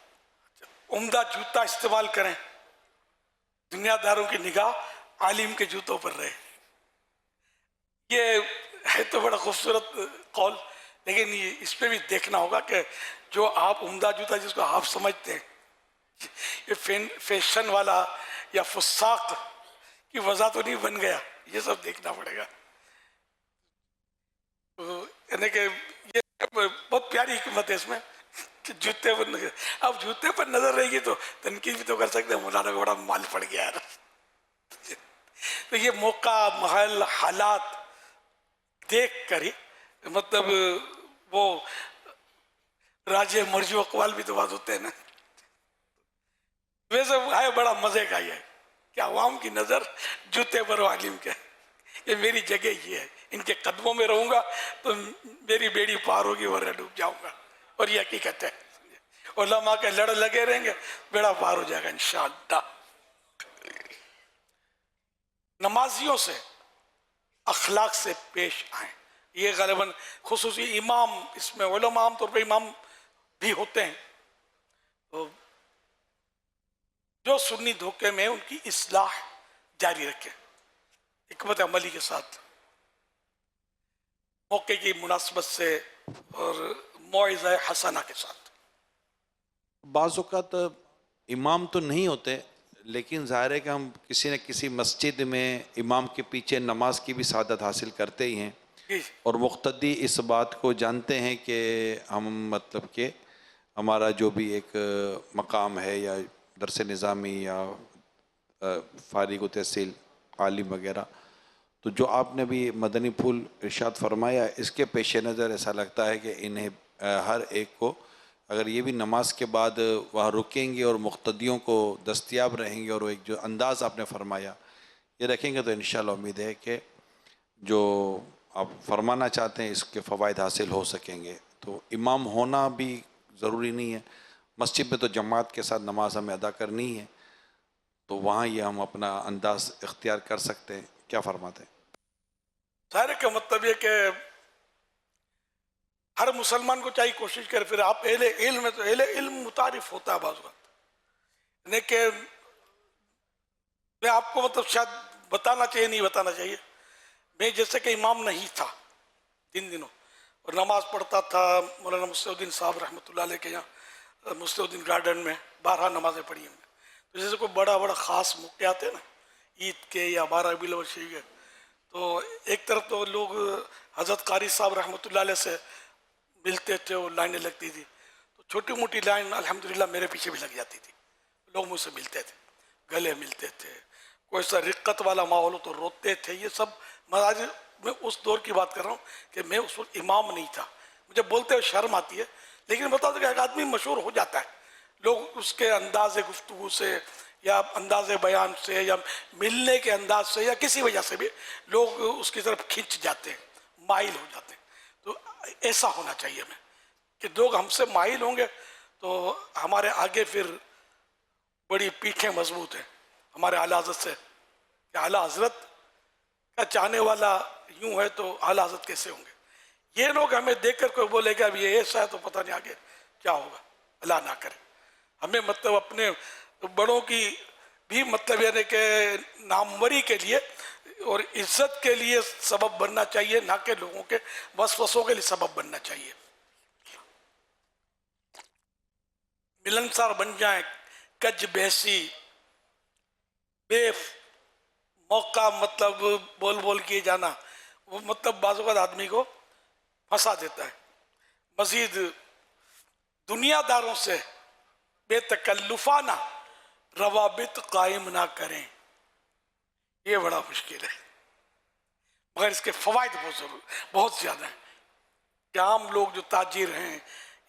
عمدہ جوتا استعمال کریں. دنیا داروں کی نگاہ عالم کے جوتوں پر رہے. یہ ہے تو بڑا خوبصورت قول، لیکن اس پہ بھی دیکھنا ہوگا کہ جو آپ عمدہ جوتا جس کو آپ سمجھتے ہیں یہ فیشن والا یا فساق کی وجہ تو نہیں بن گیا. یہ سب دیکھنا پڑے گا. یعنی کہ یہ بہت پیاری حکمت ہے اس میں کہ جوتے پر نظر. اب جوتے پر نظر رہے گی تو تنقید بھی تو کر سکتے ہیں مولانا کو بڑا مال پڑ گیا یار. تو یہ موقع، محل، حالات دیکھ کر ہی مطلب وہ راجے مرجو اقوال بھی تو بات ہوتے ہیں نا. ویسے ہے بڑا مزے کا یہ کہ عوام کی نظر جوتے پر عالم کے. یہ میری جگہ یہ ہے، ان کے قدموں میں رہوں گا تو میری بیڑی پار ہوگی ورنہ ڈوب جاؤں گا. اور یہ حقیقت ہے. علماء کے لڑ لگے رہیں گے بیڑا پار ہو جائے گا انشاءاللہ. نمازیوں سے اخلاق سے پیش آئیں. یہ غالباً خصوصی امام، اس میں علماء عام طور پہ امام بھی ہوتے ہیں، تو جو سنی دھوکے میں ان کی اصلاح جاری رکھیں حکمت عملی کے ساتھ، موقع کی مناسبت سے اور موعظہ حسنہ کے ساتھ. بعض اوقات امام تو نہیں ہوتے، لیکن ظاہر ہے کہ ہم کسی نہ کسی مسجد میں امام کے پیچھے نماز کی بھی سعادت حاصل کرتے ہی ہیں، اور مقتدی اس بات کو جانتے ہیں کہ ہم مطلب کہ ہمارا جو بھی ایک مقام ہے یا درس نظامی یا فارغ و تحصیل عالم وغیرہ، تو جو آپ نے بھی مدنی پھول ارشاد فرمایا، اس کے پیش نظر ایسا لگتا ہے کہ انہیں ہر ایک کو اگر یہ بھی نماز کے بعد وہاں رکیں گے اور مقتدیوں کو دستیاب رہیں گے اور وہ ایک جو انداز آپ نے فرمایا یہ رکھیں گے، تو انشاءاللہ امید ہے کہ جو آپ فرمانا چاہتے ہیں اس کے فوائد حاصل ہو سکیں گے. تو امام ہونا بھی ضروری نہیں ہے، مسجد میں تو جماعت کے ساتھ نماز ہمیں ادا کرنی ہے، تو وہاں یہ ہم اپنا انداز اختیار کر سکتے ہیں. کیا فرماتے ہیں؟ ظاہر کا مطلب یہ کہ ہر مسلمان کو چاہیے کوشش کرے. پھر آپ اہل علم ہے تو اہل علم متعارف ہوتا ہے بعض وقت، لیکن میں آپ کو مطلب شاید بتانا چاہیے نہیں بتانا چاہیے. میں جیسے کہ امام نہیں تھا جن دنوں، اور نماز پڑھتا تھا مولانا مصلح الدین صاحب رحمۃ اللہ علیہ کے یہاں مصلح الدین گارڈن میں 12 نمازیں پڑھی ہوں. تو جیسے کوئی بڑا بڑا خاص موقع آتے ہیں نا، عید کے یا 12 ربیع الاول شریف کے، تو ایک طرف تو لوگ حضرت قاری صاحب رحمۃ اللہ علیہ سے ملتے تھے اور لائنیں لگتی تھی، تو چھوٹی موٹی لائن الحمدللہ میرے پیچھے بھی لگ جاتی تھی. لوگ مجھ سے ملتے تھے، گلے ملتے تھے، کوئی سا رقت والا ماحول ہو تو روتے تھے. یہ سب مزاج میں اس دور کی بات کر رہا ہوں کہ میں اس وقت امام نہیں تھا. مجھے بولتے ہوئے شرم آتی ہے، لیکن بتا دوں کہ ایک آدمی مشہور ہو جاتا ہے، لوگ اس کے انداز گفتگو سے یا انداز بیان سے یا ملنے کے انداز سے یا کسی وجہ سے بھی لوگ اس کی طرف کھنچ جاتے ہیں، مائل ہو جاتے ہیں. تو ایسا ہونا چاہیے ہمیں کہ لوگ ہم سے مائل ہوں گے تو ہمارے آگے پھر بڑی پیٹھیں مضبوط ہیں ہمارے اعلیٰ حضرت سے، کہ اعلیٰ حضرت کا چاہنے والا یوں ہے تو اعلیٰ حضرت کیسے ہوں گے. یہ لوگ ہمیں دیکھ کر کوئی بولے گا اب یہ ایسا ہے تو پتہ نہیں آگے کیا ہوگا. اللہ نہ کرے. ہمیں مطلب اپنے بڑوں کی بھی مطلب یعنی کہ ناموری کے لیے اور عزت کے لیے سبب بننا چاہیے، نہ کہ لوگوں کے وسوسوں کے لیے سبب بننا چاہیے. ملنسار بن جائیں، کج بحثی بے موقع مطلب بول بول کیے جانا، وہ مطلب بعض اوقات آدمی کو پھنسا دیتا ہے. مزید دنیا داروں سے بے تکلفانہ روابط قائم نہ کریں. یہ بڑا مشکل ہے، مگر اس کے فوائد بہت زیادہ ہیں کہ عام لوگ جو تاجر ہیں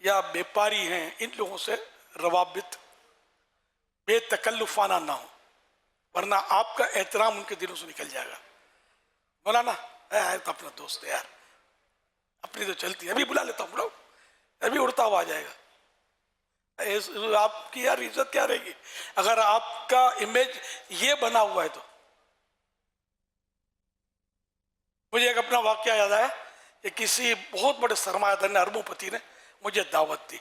یا بیپاری ہیں ان لوگوں سے روابط بے تکلفانہ نہ ہو، ورنہ آپ کا احترام ان کے دلوں سے نکل جائے گا. مولانا تو اپنا دوست ہے یار، اپنی تو چلتی ہے، ابھی بلا لیتا ہوں، بلاؤ، ابھی اڑتا ہوا آ جائے گا. آپ کی یار عزت کیا رہے گی اگر آپ کا امیج یہ بنا ہوا ہے. تو مجھے ایک اپنا واقعہ یاد آیا کہ کسی بہت بڑے سرمایہ دار نے، اربوں پتی نے مجھے دعوت دی،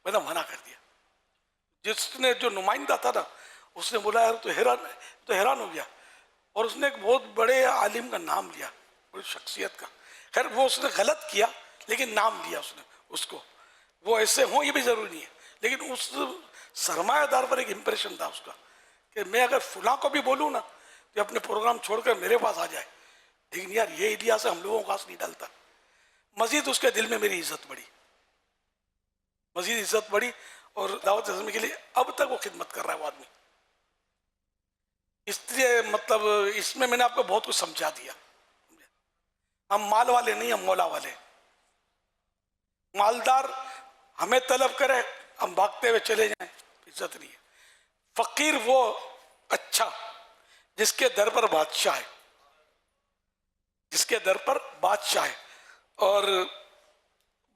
میں نے منع کر دیا. جس نے جو نمائندہ تھا نا اس نے بولا یار تو حیران ہو گیا، اور اس نے ایک بہت بڑے عالم کا نام لیا، بڑی شخصیت کا. خیر وہ اس نے غلط کیا لیکن نام لیا اس نے اس کو. وہ ایسے ہوں یہ بھی ضروری نہیں ہے، لیکن اس سرمایہ دار پر ایک امپریشن تھا اس کا کہ میں اگر فلاں کو بھی بولوں نا تو اپنے پروگرام چھوڑ کر میرے پاس آ جائے. لیکن یار یہ ایڈیا سے ہم لوگوں کا نہیں ڈالتا. مزید اس کے دل میں میری عزت بڑھی، مزید عزت بڑھی، اور دعوت اسلامی کے لیے اب تک وہ خدمت کر رہا ہے وہ آدمی. اس لیے مطلب اس میں نے آپ کو بہت کچھ سمجھا دیا. ہم مال والے نہیں، ہم مولا والے. مالدار ہمیں طلب کرے ہم بھاگتے ہوئے چلے جائیں، عزت نہیں ہے. فقیر وہ اچھا جس کے در پر بادشاہ ہے، جس کے در پر بادشاہ ہے، اور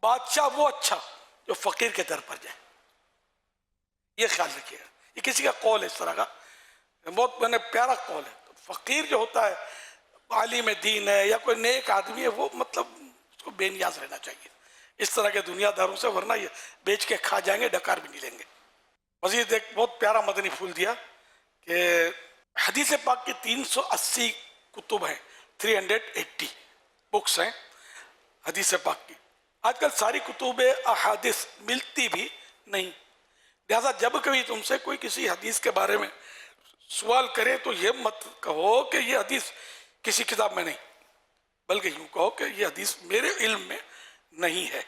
بادشاہ وہ اچھا جو فقیر کے در پر جائے. یہ خیال رکھیے گا. یہ کسی کا قول ہے اس طرح کا، بہت میں نے پیارا قول ہے. فقیر جو ہوتا ہے عالم دین ہے یا کوئی نیک آدمی ہے، وہ مطلب اس کو بے نیاز رہنا چاہیے اس طرح کے دنیا داروں سے، ورنہ یہ بیچ کے کھا جائیں گے، ڈکار بھی نہیں لیں گے. مزید ایک بہت پیارا مدنی پھول دیا کہ حدیث پاک کی 380 کتب ہیں، 380 بکس ہیں حدیث پاک کی. آج کل ساری کتب احادیث ملتی بھی نہیں، لہذا جب کبھی تم سے کوئی کسی حدیث کے بارے میں سوال کرے تو یہ مت کہو کہ یہ حدیث کسی کتاب میں نہیں، بلکہ یوں کہو کہ یہ حدیث میرے علم میں نہیں ہے،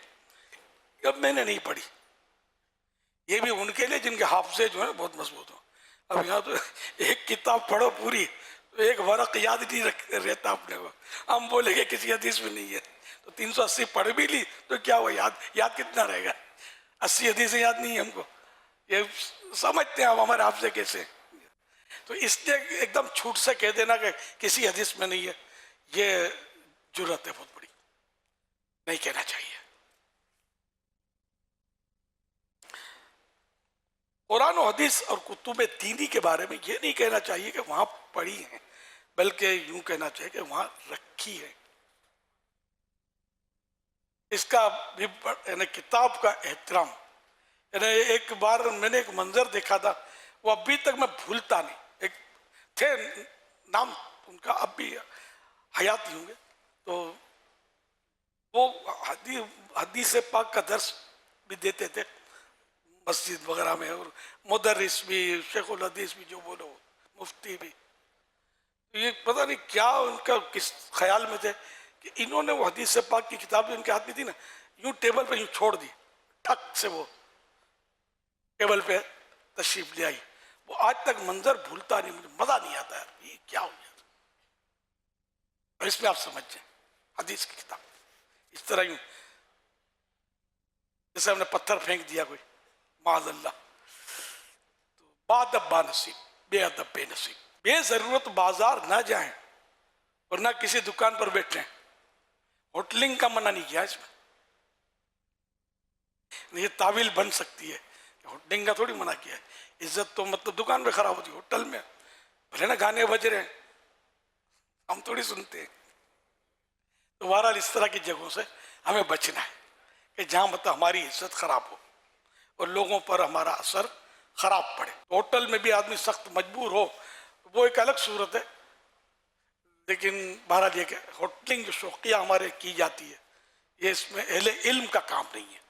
اب میں نے نہیں پڑھی. یہ بھی ان کے لیے جن کے حافظے جو ہیں بہت مضبوط ہوں. اب یہاں تو ایک کتاب پڑھو پوری تو ایک ورق یاد نہیں رہتا اپنے کو، ہم بولے کہ کسی حدیث میں نہیں ہے. تو 380 پڑھ بھی لی تو کیا ہوا، یاد کتنا رہے گا؟ 80 حدیثیں یاد نہیں ہیں ہم کو. یہ سمجھتے ہیں ہم ہمارے حافظے کیسے. تو اس لیے ایک دم چھوٹ سے کہہ دینا کہ کسی حدیث میں نہیں ہے، یہ جرات ہے بہت بڑی، نہیں کہنا چاہیے. قرآن و حدیث اور کتب دینی کے بارے میں یہ نہیں کہنا چاہیے کہ وہاں پڑھی ہیں، بلکہ یوں کہنا چاہیے کہ وہاں رکھی ہے. اس کا بھی یعنی کتاب کا احترام. یعنی ایک بار میں نے ایک منظر دیکھا تھا، وہ ابھی تک میں بھولتا نہیں. ایک تھے نام ان کا اب بھی حیات ہی ہوں گے، تو وہ حدیث پاک کا درس بھی دیتے تھے مسجد وغیرہ میں، اور مدرس بھی، شیخ الحدیث بھی جو بولو، مفتی بھی. یہ پتہ نہیں کیا ان کا کس خیال میں تھے کہ انہوں نے وہ حدیث پاک کی کتاب جو ان کے ہاتھ میں تھی نا، یوں ٹیبل پہ یوں چھوڑ دی، ٹھک سے وہ ٹیبل پہ تشریف لے آئی. وہ آج تک منظر بھولتا نہیں، مجھے مزہ نہیں آتا ہے یہ کیا ہو گیا. اور اس میں آپ سمجھ جائیں حدیث کی کتاب اس طرح یوں جیسے ہم نے پتھر پھینک دیا کوئی معاذ اللہ، تو بادب با نصیب، بے ادب بے نصیب. بے ضرورت بازار نہ جائیں اور نہ کسی دکان پر بیٹھیں. ہوٹلنگ کا منع نہیں کیا اس میں، یہ تعویل بن سکتی ہے کہ ہوٹلنگ کا تھوڑی منع کیا ہے. عزت تو مطلب دکان میں خراب ہوتی، ہوٹل میں بھلے نا گانے بج رہے ہیں ہم تھوڑی سنتے ہیں. تو بہرحال اس طرح کی جگہوں سے ہمیں بچنا ہے کہ جہاں مطلب ہماری عزت خراب ہو اور لوگوں پر ہمارا اثر خراب پڑے. ہوٹل میں بھی آدمی سخت مجبور ہو وہ ایک الگ صورت ہے، لیکن بہرحال یہ کہ ہوٹلنگ جو شوقیہ ہمارے کی جاتی ہے یہ اس میں اہل علم کا کام نہیں ہے.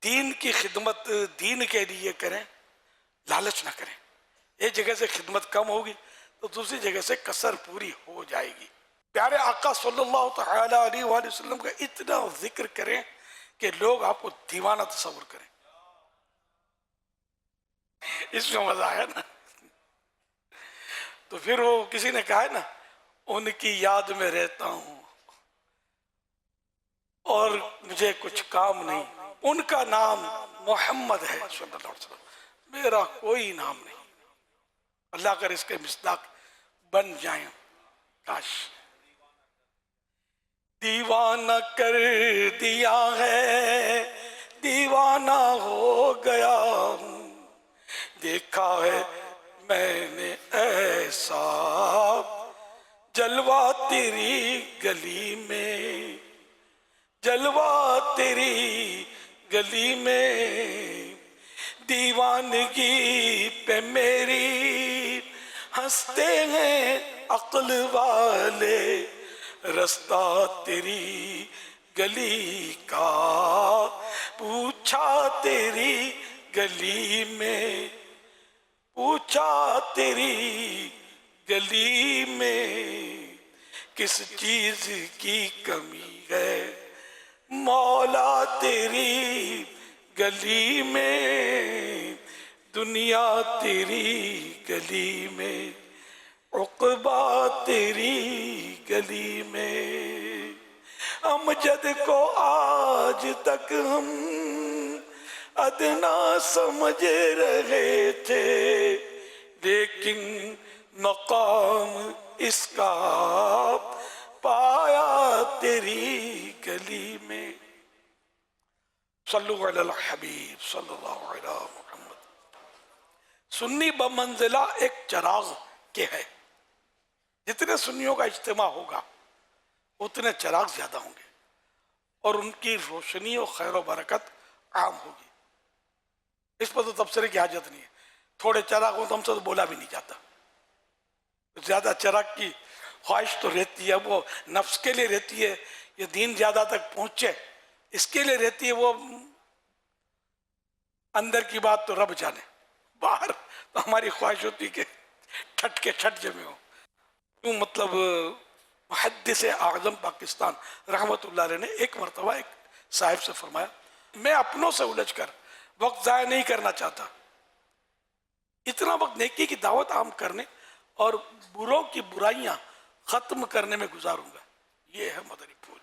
دین کی خدمت دین کے لیے کریں، لالچ نہ کریں. ایک جگہ سے خدمت کم ہوگی تو دوسری جگہ سے کسر پوری ہو جائے گی. پیارے آقا صلی اللہ تعالی علیہ وآلہ وسلم کا اتنا ذکر کریں کہ لوگ آپ کو دیوانہ تصور کریں. اس میں مزہ آیا نا. تو پھر وہ کسی نے کہا ہے نا، ان کی یاد میں رہتا ہوں اور مجھے کچھ کام نہیں، ان کا نام محمد ہے صلی اللہ علیہ وسلم، میرا کوئی نام نہیں. اللہ کر اس کے مصداق بن جائیں. کاش. دیوانہ کر دیا ہے، دیوانہ ہو گیا ہوں، دیکھا ہے میں نے ایسا جلوہ تیری گلی میں، جلوہ تیری گلی میں، دیوانگی پہ میری ہنستے ہیں عقل والے، رستہ تیری گلی کا پوچھا تیری گلی میں، پوچھا تیری گلی میں، کس چیز کی کمی ہے مولا تیری گلی میں، دنیا تیری گلی میں، عقبہ تیری گلی میں۔ امجد کو آج تک ہم ادنا سمجھ رہے تھے، لیکن مقام اس کا پایا تیری گلی میں۔ صلو علی الحبیب صلی اللہ علیہ محمد۔ سنی بمنزلہ ایک چراغ کے ہے، جتنے سنیوں کا اجتماع ہوگا اتنے چراغ زیادہ ہوں گے اور ان کی روشنی اور خیر و برکت عام ہوگی۔ اس پر تو تبصرے کی حاجت نہیں ہے، تھوڑے چراغ ہوں تو ہم سے تو بولا بھی نہیں جاتا، زیادہ چراغ کی خواہش تو رہتی ہے، وہ نفس کے لیے رہتی ہے، یہ دین زیادہ تک پہنچے اس کے لیے رہتی ہے، وہ اندر کی بات تو رب جانے، باہر تو ہماری خواہش ہوتی کہ ٹھٹ کے ٹھٹ جمے ہو۔ کیوں مطلب محدث اعظم پاکستان رحمت اللہ علیہ نے ایک مرتبہ ایک صاحب سے فرمایا، میں اپنوں سے الجھ کر وقت ضائع نہیں کرنا چاہتا، اتنا وقت نیکی کی دعوت عام کرنے اور بروں کی برائیاں ختم کرنے میں گزاروں گا۔ یہ ہے مدنی پھول،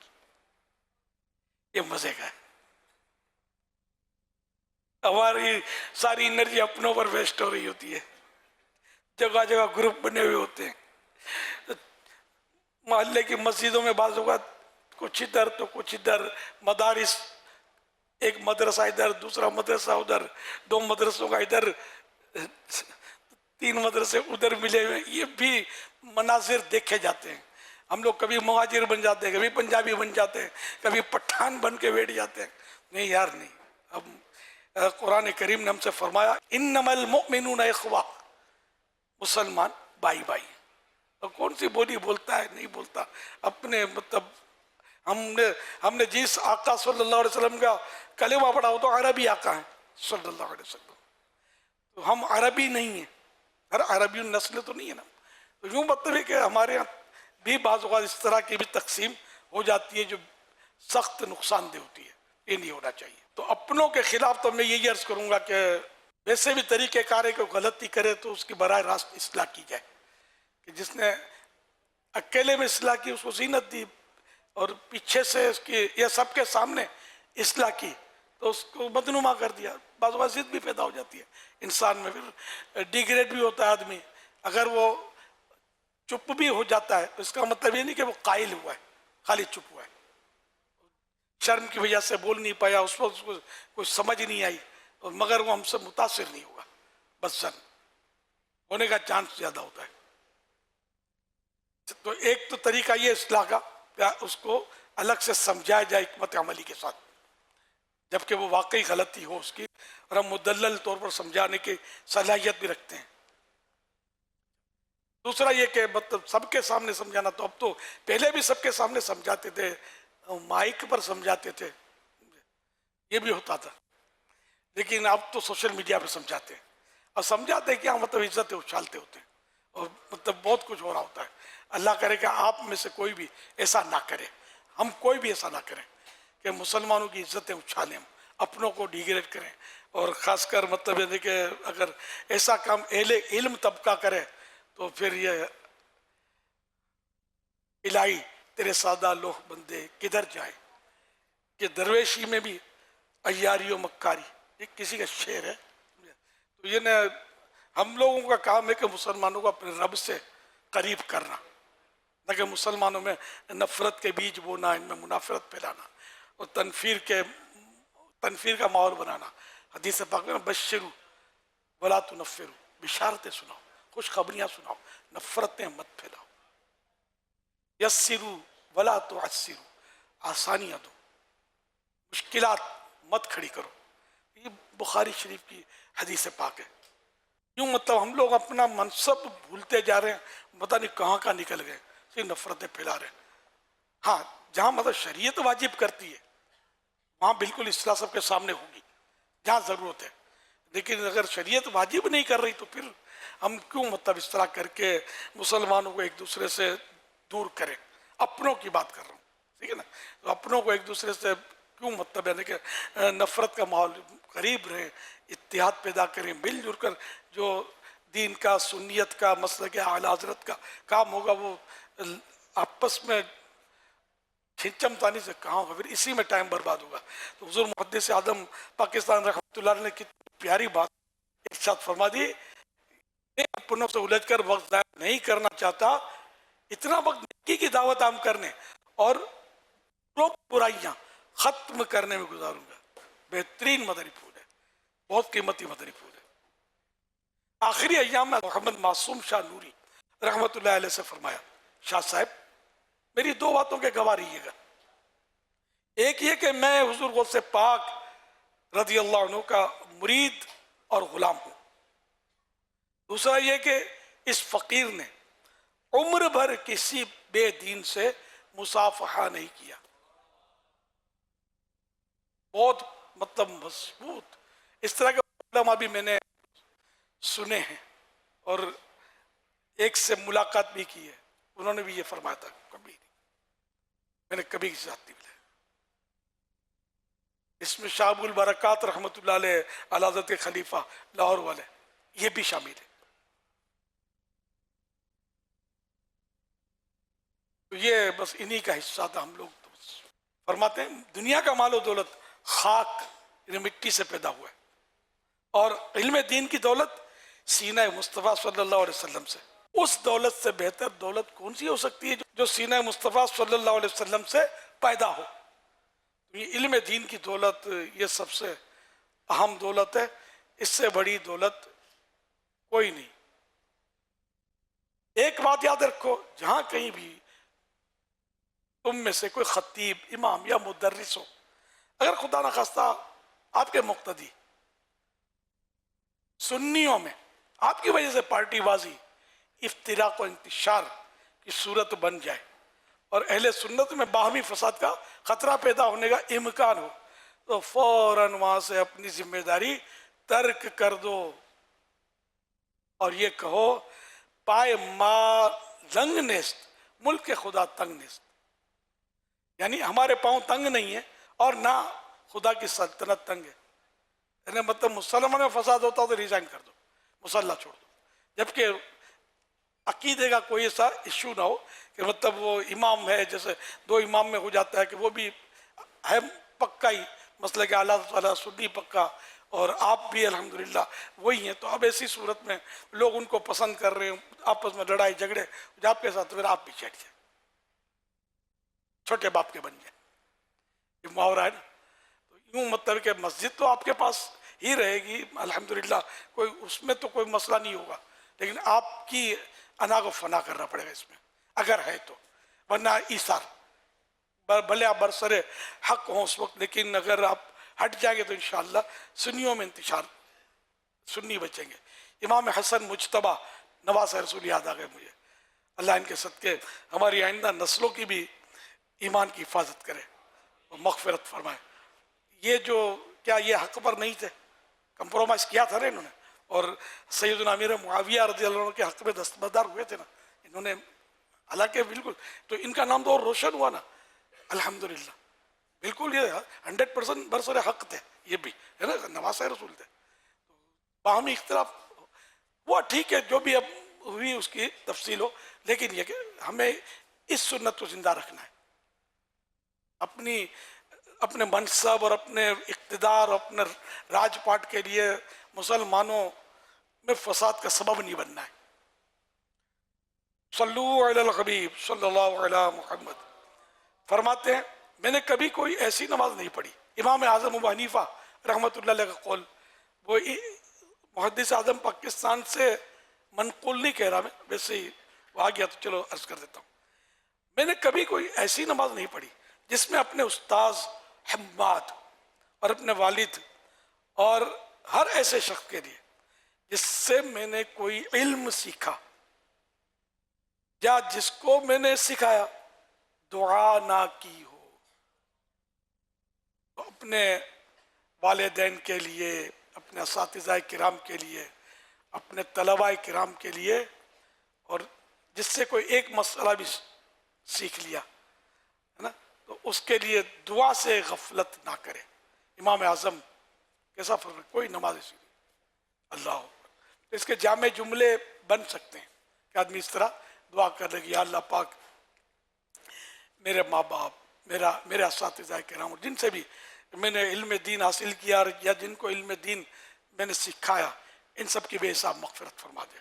یہ مزے کا ہے۔ ہماری ساری انرجی اپنوں پر ویسٹ ہو رہی ہوتی ہے، جگہ جگہ گروپ بنے ہوئے ہوتے ہیں، محلے کی مسجدوں میں بعض اوقات کچھ ادھر تو کچھ ادھر، مدارس ایک مدرسہ ادھر دوسرا مدرسہ ادھر، دو مدرسوں کا ادھر تین مدرسے ادھر ملے ہوئے، یہ بھی مناظر دیکھے جاتے ہیں۔ ہم لوگ کبھی مہاجر بن جاتے ہیں، کبھی پنجابی بن جاتے ہیں، کبھی پٹھان بن کے بیٹھ جاتے ہیں۔ نہیں یار نہیں، اب قرآن کریم نے ہم سے فرمایا انما المؤمنون اخوہ، مسلمان بھائی بھائی۔ اور کون سی بولی بولتا ہے نہیں بولتا، اپنے مطلب ہم نے جس آقا صلی اللہ علیہ وسلم کا کلمہ پڑھا وہ تو عربی آقا ہیں صلی اللہ علیہ وسلم، تو ہم عربی نہیں ہیں، ہر عربی نسل تو نہیں ہے نا۔ تو یوں مطلب ہے کہ ہمارے یہاں بھی بعض اوقات اس طرح کی بھی تقسیم ہو جاتی ہے جو سخت نقصان دہ ہوتی ہے، یہ نہیں ہونا چاہیے۔ تو اپنوں کے خلاف تو میں یہی عرض کروں گا کہ ویسے بھی طریقہ کار ہے کہ غلطی کرے تو اس کی براہ راست اصلاح کی جائے، کہ جس نے اکیلے میں اصلاح کی اس کو زینت دی اور پیچھے سے اس کی یا سب کے سامنے اصلاح کی تو اس کو بدنما کر دیا، بعض اوقات ضد بھی پیدا ہو جاتی ہے انسان میں، پھر ڈیگریڈ بھی ہوتا ہے آدمی۔ اگر وہ چپ بھی ہو جاتا ہے تو اس کا مطلب یہ نہیں کہ وہ قائل ہوا ہے، خالی چپ ہوا ہے، شرم کی وجہ سے بول نہیں پایا، اس وقت کوئی سمجھ نہیں آئی، اور مگر وہ ہم سے متاثر نہیں ہوگا، بس زن ہونے کا چانس زیادہ ہوتا ہے۔ تو ایک تو طریقہ یہ اصلاح کا اس کو الگ سے سمجھایا جائے حکمت عملی کے ساتھ، جبکہ وہ واقعی غلطی ہو اس کی، اور ہم مدلل طور پر سمجھانے کی صلاحیت بھی رکھتے ہیں۔ دوسرا یہ کہ مطلب سب کے سامنے سمجھانا، تو اب تو پہلے بھی سب کے سامنے سمجھاتے تھے، مائک پر سمجھاتے تھے، یہ بھی ہوتا تھا، لیکن اب تو سوشل میڈیا پہ سمجھاتے ہیں، اور سمجھاتے ہیں کیا مطلب عزت اچھالتے ہوتے ہیں، اور مطلب بہت کچھ ہو رہا ہوتا ہے۔ اللہ کرے کہ آپ میں سے کوئی بھی ایسا نہ کرے، ہم کوئی بھی ایسا نہ کریں کہ مسلمانوں کی عزتیں اچھالیں، اپنوں کو ڈیگریڈ کریں، اور خاص کر مطلب یہ کہ اگر ایسا کام اہل علم طبقہ کرے تو پھر یہ الہی تیرے سادہ لوہ بندے کدھر جائیں، کہ درویشی میں بھی عیاری و مکاری، یہ کسی کا شعر ہے۔ تو یہ ہم لوگوں کا کام ہے کہ مسلمانوں کو اپنے رب سے قریب کرنا، نہ کہ مسلمانوں میں نفرت کے بیج بونا، ان میں منافرت پھیلانا اور تنفیر کا ماحول بنانا۔ حدیث پاک میں بشرو ولا تنفرو، بشارتیں سناؤ، خوشخبریاں سناؤ، نفرتیں مت پھیلاؤ۔ یسرو ولا تعسرو، آسانیاں دو، مشکلات مت کھڑی کرو. یہ بخاری شریف کی حدیث پاک ہے. یوں مطلب ہم لوگ اپنا منصب بھولتے جا رہے ہیں، پتہ نہیں کہاں کہاں نکل گئے، صرف نفرتیں پھیلا رہے ہیں. ہاں جہاں مطلب شریعت واجب کرتی ہے وہاں بالکل اصلاح سب کے سامنے ہوگی جہاں ضرورت ہے، لیکن اگر شریعت واجب نہیں کر رہی تو پھر ہم کیوں مطلب اس طرح کر کے مسلمانوں کو ایک دوسرے سے دور کریں. اپنوں کی بات کر رہا ہوں، ٹھیک ہے نا. تو اپنوں کو ایک دوسرے سے کیوں مطلب یعنی کہ نفرت کا ماحول، قریب رہیں، اتحاد پیدا کریں، مل جل کر جو دین کا، سنیت کا، مسلک اعلی حضرت کا کام ہوگا وہ آپس میں کھنچم تانی سے کہاں ہوگا، پھر اسی میں ٹائم برباد ہوگا. تو حضور محدث اعظم پاکستان رحمۃ اللہ علیہ نے کتنی پیاری بات ارشاد فرما دی، میں اپنوں سے الجھ کر وقت ضائع نہیں کرنا چاہتا، اتنا وقت نیکی کی دعوت عام کرنے اور برائیاں ختم کرنے میں گزاروں گا. بہترین مدنی پھول ہے، بہت قیمتی مدنی پھول ہے. آخری ایام میں محمد معصوم شاہ نوری رحمۃ اللہ علیہ سے فرمایا، شاہ صاحب میری دو باتوں کے گواہ رہیے گا. ایک یہ کہ میں حضور غوث پاک رضی اللہ عنہ کا مرید اور غلام ہوں. دوسرا یہ کہ اس فقیر نے عمر بھر کسی بے دین سے مصافحہ نہیں کیا. بہت مطلب مضبوط اس طرح کے علماء بھی میں نے سنے ہیں اور ایک سے ملاقات بھی کی ہے، انہوں نے بھی یہ فرمایا تھا کبھی نہیں، میں نے کبھی کسی ساتھ نہیں ملا. اس میں شاہ ابو البرکات رحمۃ اللہ علیہ اعلی حضرت کے خلیفہ لاہور والے یہ بھی شامل ہے. تو یہ بس انہی کا حصہ تھا. ہم لوگ تو بس فرماتے ہیں دنیا کا مال و دولت خاک یعنی مٹی سے پیدا ہوا ہے، اور علم دین کی دولت سینہ مصطفیٰ صلی اللہ علیہ وسلم سے. اس دولت سے بہتر دولت کون سی ہو سکتی ہے جو سینہ مصطفیٰ صلی اللہ علیہ وسلم سے پیدا ہو. یہ علم دین کی دولت یہ سب سے اہم دولت ہے، اس سے بڑی دولت کوئی نہیں. ایک بات یاد رکھو، جہاں کہیں بھی تم میں سے کوئی خطیب، امام یا مدرس ہو، اگر خدا نخواستہ آپ کے مقتدی سنیوں میں آپ کی وجہ سے پارٹی بازی، افتراق و انتشار کی صورت بن جائے اور اہل سنت میں باہمی فساد کا خطرہ پیدا ہونے کا امکان ہو، تو فوراً وہاں سے اپنی ذمہ داری ترک کر دو اور یہ کہو پائے ماں لنگ نیست ملک خدا تنگ نیست. یعنی ہمارے پاؤں تنگ نہیں ہے اور نہ خدا کی سلطنت تنگ ہے. یعنی مطلب مسلمان میں فساد ہوتا تو ریزائن کر دو، مسلح چھوڑ دو. جبکہ عقیدے کا کوئی ایسا ایشو نہ ہو کہ مطلب وہ امام ہے، جیسے دو امام میں ہو جاتا ہے کہ وہ بھی ہے پکا ہی مسئلہ کہ اعلیٰ تعالیٰ سنی پکا اور آپ بھی الحمدللہ وہی ہیں، تو اب ایسی صورت میں لوگ ان کو پسند کر رہے ہیں، آپس میں لڑائی جھگڑے آپ کے ساتھ، پھر آپ بھی چڑھ جائیں، چھوٹے باپ کے بن جائیں. یہ محاورہ ہے نا. تو یوں مطلب کہ مسجد تو آپ کے پاس ہی رہے گی الحمدللہ، کوئی اس میں تو کوئی مسئلہ نہیں ہوگا، لیکن آپ کی انا کو فنا کرنا پڑے گا اس میں اگر ہے تو، ورنہ ایثار بھلے آپ برسر حق ہوں اس وقت، لیکن اگر آپ ہٹ جائیں گے تو انشاءاللہ سنیوں میں انتشار، سنی بچیں گے. امام حسن مجتبہ نواز رسول یاد آ گئے مجھے، اللہ ان کے صدقے ہماری آئندہ نسلوں کی بھی ایمان کی حفاظت کرے اور مغفرت فرمائے. یہ جو کیا یہ حق پر نہیں تھے، کمپرومائز کیا تھا نا انہوں نے، اور سیدنا امیر معاویہ رضی اللہ عنہ کے حق میں دستبردار ہوئے تھے نا انہوں نے، حالانکہ بالکل تو ان کا نام تو اور روشن ہوا نا الحمدللہ. بالکل یہ 100% برسر حق تھے، یہ بھی ہے نا، نواز رسول تھے. باہمی اختلاف وہ ٹھیک ہے، جو بھی اب ہوئی اس کی تفصیل ہو، لیکن یہ کہ ہمیں اس سنت کو زندہ رکھنا ہے، اپنے منصب اور اپنے اقتدار اور اپنے راج پاٹ کے لیے مسلمانوں میں فساد کا سبب نہیں بننا ہے. صلو علی الحبیب صلی اللہ علی محمد. فرماتے ہیں میں نے کبھی کوئی ایسی نماز نہیں پڑھی. امام اعظم ابو حنیفہ رحمۃ اللہ علیہ کا قول، وہ محدث اعظم پاکستان سے منقول نہیں کہہ رہا میں، ویسے ہی وہ آ گیا تو چلو عرض کر دیتا ہوں. میں نے کبھی کوئی ایسی نماز نہیں پڑھی جس میں اپنے استاذ حماد اور اپنے والد اور ہر ایسے شخص کے لیے جس سے میں نے کوئی علم سیکھا یا جس کو میں نے سکھایا دعا نہ کی ہو. تو اپنے والدین کے لیے، اپنے اساتذہ کرام کے لیے، اپنے طلباء کرام کے لیے، اور جس سے کوئی ایک مسئلہ بھی سیکھ لیا ہے نا، تو اس کے لیے دعا سے غفلت نہ کرے. امام اعظم کیسا فرق، کوئی نماز ایسی نہیں. اللہ اس کے جامع جملے بن سکتے ہیں کہ آدمی اس طرح دعا کر لے کہ یا اللہ پاک میرے ماں باپ، میرے اساتذہ کرام جن سے بھی میں نے علم دین حاصل کیا یا جن کو علم دین میں نے سکھایا، ان سب کی بے حساب مغفرت فرما دے.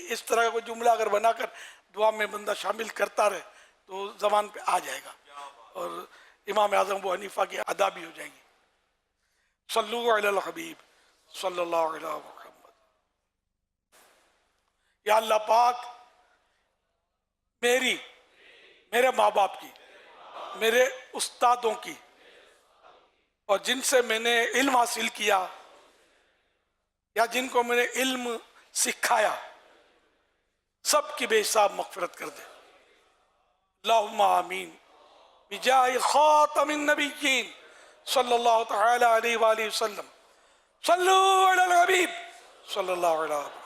اس طرح کا کوئی جملہ اگر بنا کر دعا میں بندہ شامل کرتا رہے تو زبان پہ آ جائے گا، اور امام اعظم ابو حنیفہ کی ادا بھی ہو جائیں گی. صلو علی الحبیب صلی اللہ علیہ محمد. یا اللہ پاک میرے ماں باپ کی، میرے استادوں کی، اور جن سے میں نے علم حاصل کیا یا جن کو میں نے علم سکھایا، سب کی بے حساب مغفرت کر دے. اللہم آمین بجاہ خاتم النبیین صلی اللہ تعالی علیہ وآلہ وسلم. صلو علی الحبیب صلی اللہ علیہ وسلم.